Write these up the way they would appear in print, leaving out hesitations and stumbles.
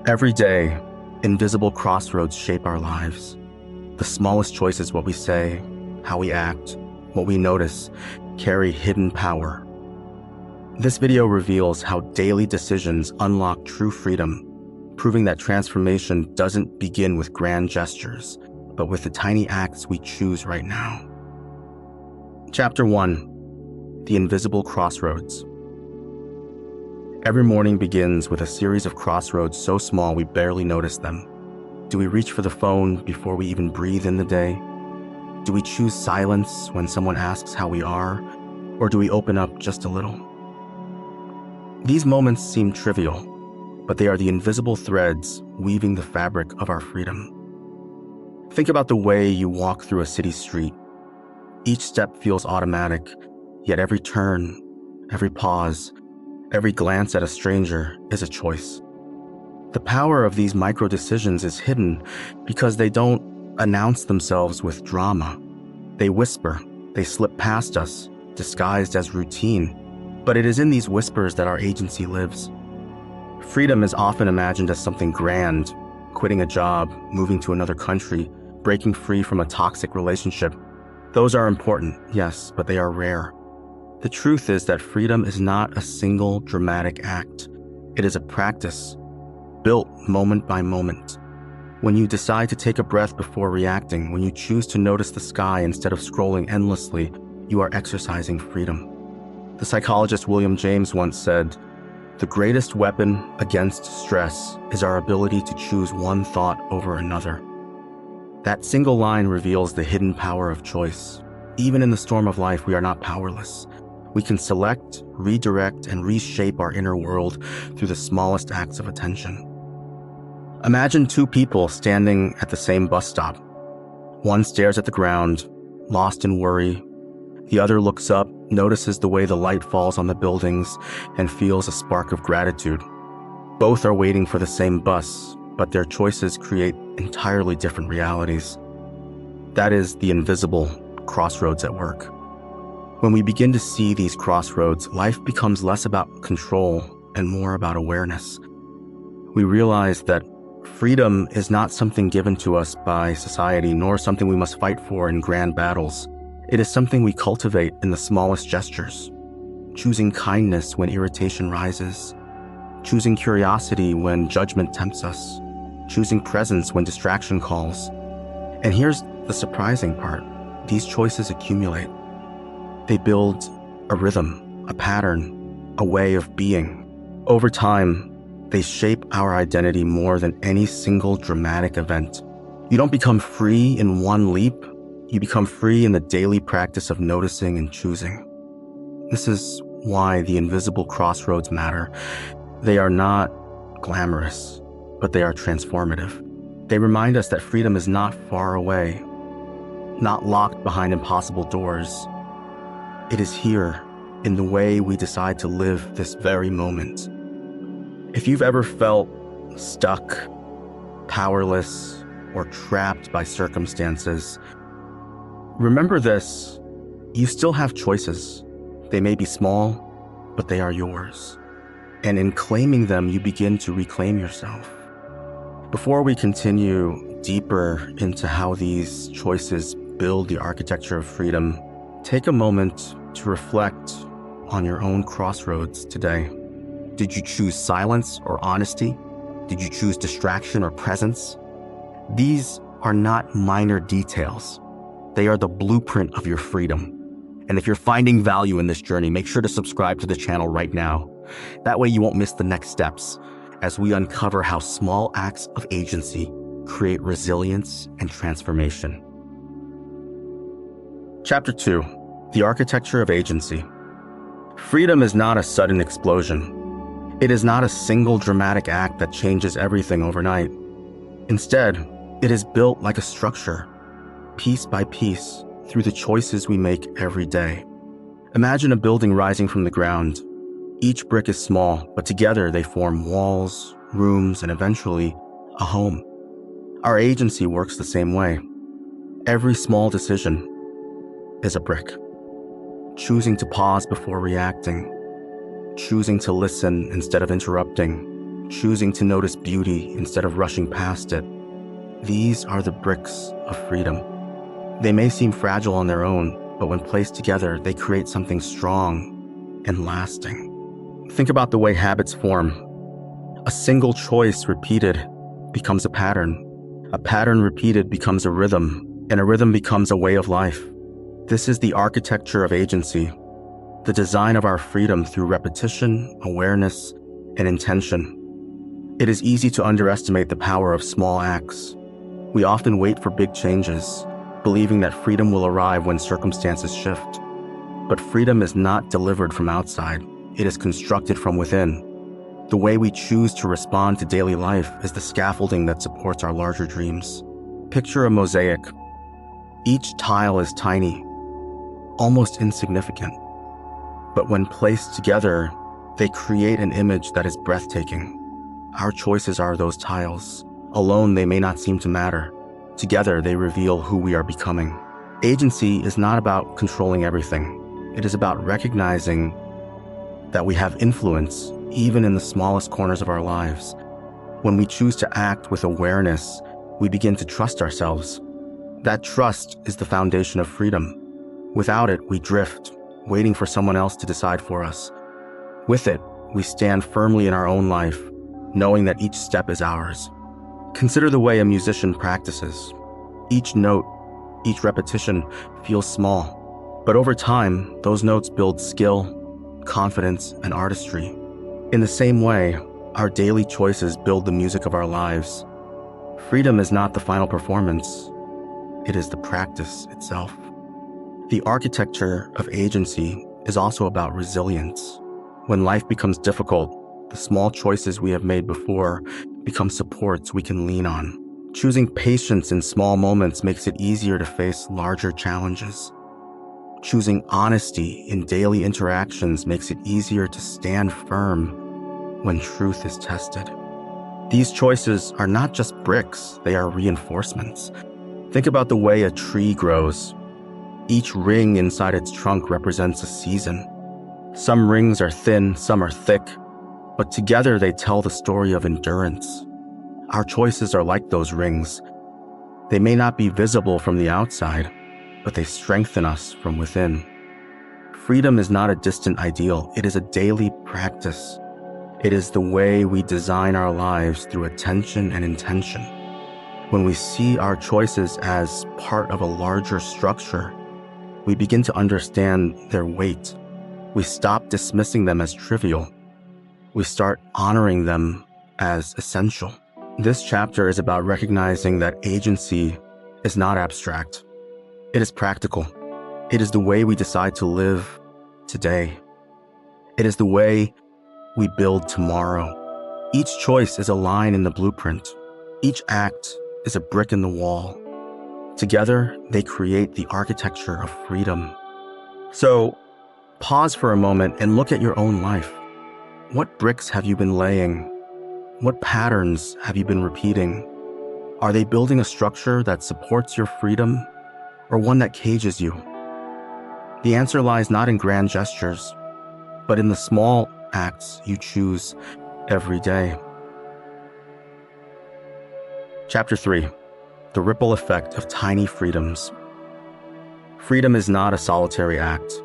Every day, invisible crossroads shape our lives. The smallest choices, what we say, how we act, what we notice, carry hidden power. This video reveals how daily decisions unlock true freedom, proving that transformation doesn't begin with grand gestures, but with the tiny acts we choose right now. Chapter 1: The Invisible Crossroads. Every morning begins with a series of crossroads so small we barely notice them. Do we reach for the phone before we even breathe in the day? Do we choose silence when someone asks how we are? Or do we open up just a little? These moments seem trivial, but they are the invisible threads weaving the fabric of our freedom. Think about the way you walk through a city street. Each step feels automatic, yet every turn, every pause, every glance at a stranger is a choice. The power of these micro decisions is hidden because they don't announce themselves with drama. They whisper, they slip past us, disguised as routine, but it is in these whispers that our agency lives. Freedom is often imagined as something grand: quitting a job, moving to another country, breaking free from a toxic relationship. Those are important, yes, but they are rare. The truth is that freedom is not a single dramatic act. It is a practice, built moment by moment. When you decide to take a breath before reacting, when you choose to notice the sky instead of scrolling endlessly, you are exercising freedom. The psychologist William James once said, "The greatest weapon against stress is our ability to choose one thought over another." That single line reveals the hidden power of choice. Even in the storm of life, we are not powerless. We can select, redirect, and reshape our inner world through the smallest acts of attention. Imagine two people standing at the same bus stop. One stares at the ground, lost in worry. The other looks up, notices the way the light falls on the buildings, and feels a spark of gratitude. Both are waiting for the same bus, but their choices create entirely different realities. That is the invisible crossroads at work. When we begin to see these crossroads, life becomes less about control and more about awareness. We realize that freedom is not something given to us by society, nor something we must fight for in grand battles. It is something we cultivate in the smallest gestures, choosing kindness when irritation rises, choosing curiosity when judgment tempts us, choosing presence when distraction calls. And here's the surprising part: these choices accumulate. They build a rhythm, a pattern, a way of being. Over time, they shape our identity more than any single dramatic event. You don't become free in one leap. You become free in the daily practice of noticing and choosing. This is why the invisible crossroads matter. They are not glamorous, but they are transformative. They remind us that freedom is not far away, not locked behind impossible doors. It is here, in the way we decide to live this very moment. If you've ever felt stuck, powerless, or trapped by circumstances, remember this: you still have choices. They may be small, but they are yours. And in claiming them, you begin to reclaim yourself. Before we continue deeper into how these choices build the architecture of freedom, take a moment to reflect on your own crossroads today. Did you choose silence or honesty? Did you choose distraction or presence? These are not minor details. They are the blueprint of your freedom. And if you're finding value in this journey, make sure to subscribe to the channel right now. That way you won't miss the next steps as we uncover how small acts of agency create resilience and transformation. Chapter 2: The Architecture of Agency. Freedom is not a sudden explosion. It is not a single dramatic act that changes everything overnight. Instead, it is built like a structure, piece by piece, through the choices we make every day. Imagine a building rising from the ground. Each brick is small, but together they form walls, rooms, and eventually a home. Our agency works the same way. Every small decision is a brick. Choosing to pause before reacting, choosing to listen instead of interrupting, choosing to notice beauty instead of rushing past it. These are the bricks of freedom. They may seem fragile on their own, but when placed together, they create something strong and lasting. Think about the way habits form. A single choice repeated becomes a pattern. A pattern repeated becomes a rhythm, and a rhythm becomes a way of life. This is the architecture of agency, the design of our freedom through repetition, awareness, and intention. It is easy to underestimate the power of small acts. We often wait for big changes, believing that freedom will arrive when circumstances shift. But freedom is not delivered from outside. It is constructed from within. The way we choose to respond to daily life is the scaffolding that supports our larger dreams. Picture a mosaic. Each tile is tiny, almost insignificant. But when placed together, they create an image that is breathtaking. Our choices are those tiles. Alone, they may not seem to matter. Together, they reveal who we are becoming. Agency is not about controlling everything. It is about recognizing that we have influence even in the smallest corners of our lives. When we choose to act with awareness, we begin to trust ourselves. That trust is the foundation of freedom. Without it, we drift, waiting for someone else to decide for us. With it, we stand firmly in our own life, knowing that each step is ours. Consider the way a musician practices. Each note, each repetition feels small, but over time, those notes build skill, confidence, and artistry. In the same way, our daily choices build the music of our lives. Freedom is not the final performance. It is the practice itself. The architecture of agency is also about resilience. When life becomes difficult, the small choices we have made before become supports we can lean on. Choosing patience in small moments makes it easier to face larger challenges. Choosing honesty in daily interactions makes it easier to stand firm when truth is tested. These choices are not just bricks, they are reinforcements. Think about the way a tree grows. Each ring inside its trunk represents a season. Some rings are thin, some are thick, but together they tell the story of endurance. Our choices are like those rings. They may not be visible from the outside, but they strengthen us from within. Freedom is not a distant ideal, it is a daily practice. It is the way we design our lives through attention and intention. When we see our choices as part of a larger structure, we begin to understand their weight. We stop dismissing them as trivial. We start honoring them as essential. This chapter is about recognizing that agency is not abstract. It is practical. It is the way we decide to live today. It is the way we build tomorrow. Each choice is a line in the blueprint. Each act is a brick in the wall. Together, they create the architecture of freedom. So, pause for a moment and look at your own life. What bricks have you been laying? What patterns have you been repeating? Are they building a structure that supports your freedom or one that cages you? The answer lies not in grand gestures, but in the small acts you choose every day. Chapter 3. The ripple effect of tiny freedoms. Freedom is not a solitary act.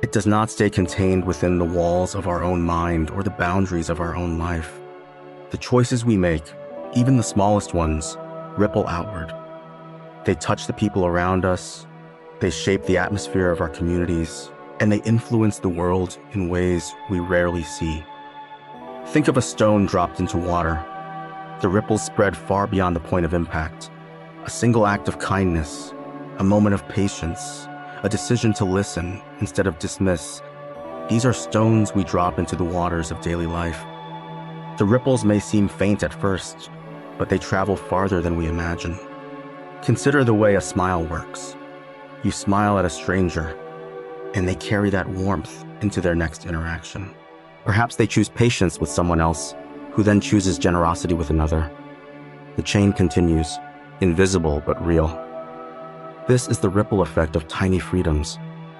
It does not stay contained within the walls of our own mind or the boundaries of our own life. The choices we make, even the smallest ones, ripple outward. They touch the people around us, they shape the atmosphere of our communities, and they influence the world in ways we rarely see. Think of a stone dropped into water. The ripples spread far beyond the point of impact. A single act of kindness, a moment of patience, a decision to listen instead of dismiss. These are stones we drop into the waters of daily life. The ripples may seem faint at first, but they travel farther than we imagine. Consider the way a smile works. You smile at a stranger, and they carry that warmth into their next interaction. Perhaps they choose patience with someone else, who then chooses generosity with another. The chain continues, invisible but real. This is the ripple effect of tiny freedoms,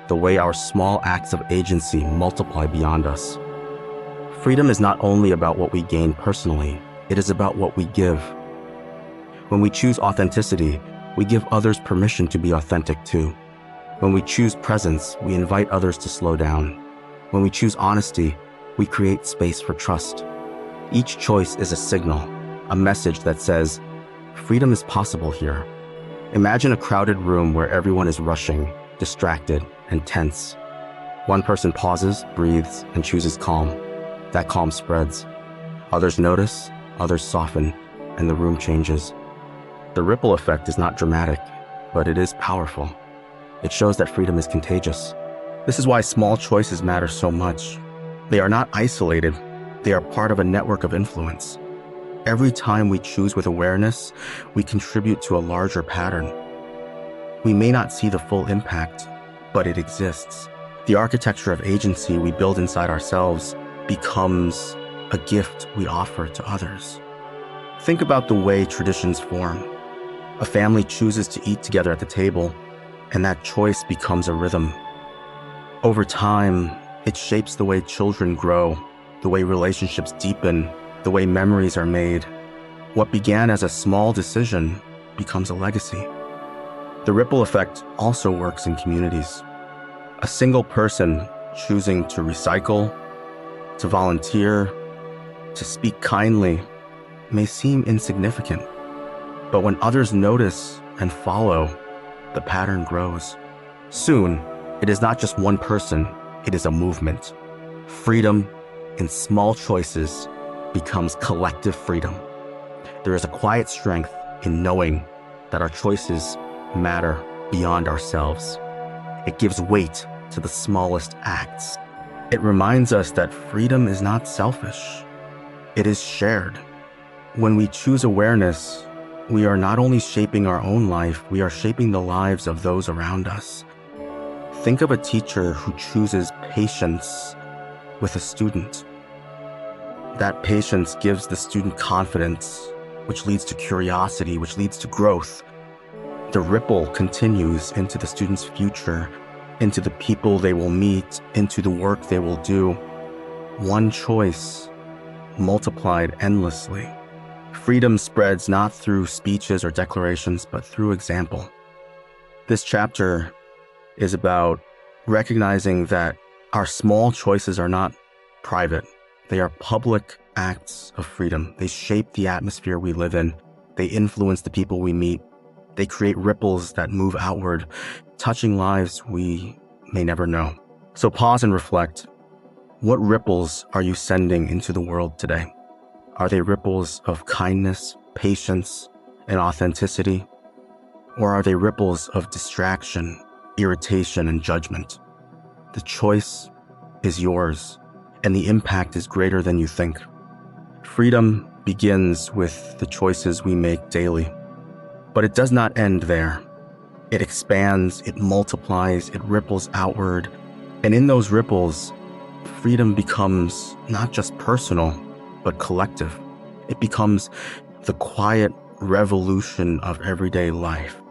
the way our small acts of agency multiply beyond us. Freedom is not only about what we gain personally, it is about what we give. When we choose authenticity, we give others permission to be authentic too. When we choose presence, we invite others to slow down. When we choose honesty, we create space for trust. Each choice is a signal, a message that says, freedom is possible here. Imagine a crowded room where everyone is rushing, distracted, and tense. One person pauses, breathes, and chooses calm. That calm spreads. Others notice, others soften, and the room changes. The ripple effect is not dramatic, but it is powerful. It shows that freedom is contagious. This is why small choices matter so much. They are not isolated. They are part of a network of influence. Every time we choose with awareness, we contribute to a larger pattern. We may not see the full impact, but it exists. The architecture of agency we build inside ourselves becomes a gift we offer to others. Think about the way traditions form. A family chooses to eat together at the table, and that choice becomes a rhythm. Over time, it shapes the way children grow, the way relationships deepen, the way memories are made. What began as a small decision becomes a legacy. The ripple effect also works in communities. A single person choosing to recycle, to volunteer, to speak kindly may seem insignificant, but when others notice and follow, the pattern grows. Soon, it is not just one person, it is a movement. Freedom in small choices becomes collective freedom. There is a quiet strength in knowing that our choices matter beyond ourselves. It gives weight to the smallest acts. It reminds us that freedom is not selfish. It is shared. When we choose awareness, we are not only shaping our own life, we are shaping the lives of those around us. Think of a teacher who chooses patience with a student. That patience gives the student confidence, which leads to curiosity, which leads to growth. The ripple continues into the student's future, into the people they will meet, into the work they will do. One choice multiplied endlessly. Freedom spreads not through speeches or declarations, but through example. This chapter is about recognizing that our small choices are not private. They are public acts of freedom. They shape the atmosphere we live in. They influence the people we meet. They create ripples that move outward, touching lives we may never know. So pause and reflect. What ripples are you sending into the world today? Are they ripples of kindness, patience, and authenticity? Or are they ripples of distraction, irritation, and judgment? The choice is yours, and the impact is greater than you think. Freedom begins with the choices we make daily. But it does not end there. It expands, it multiplies, it ripples outward. And in those ripples, freedom becomes not just personal, but collective. It becomes the quiet revolution of everyday life.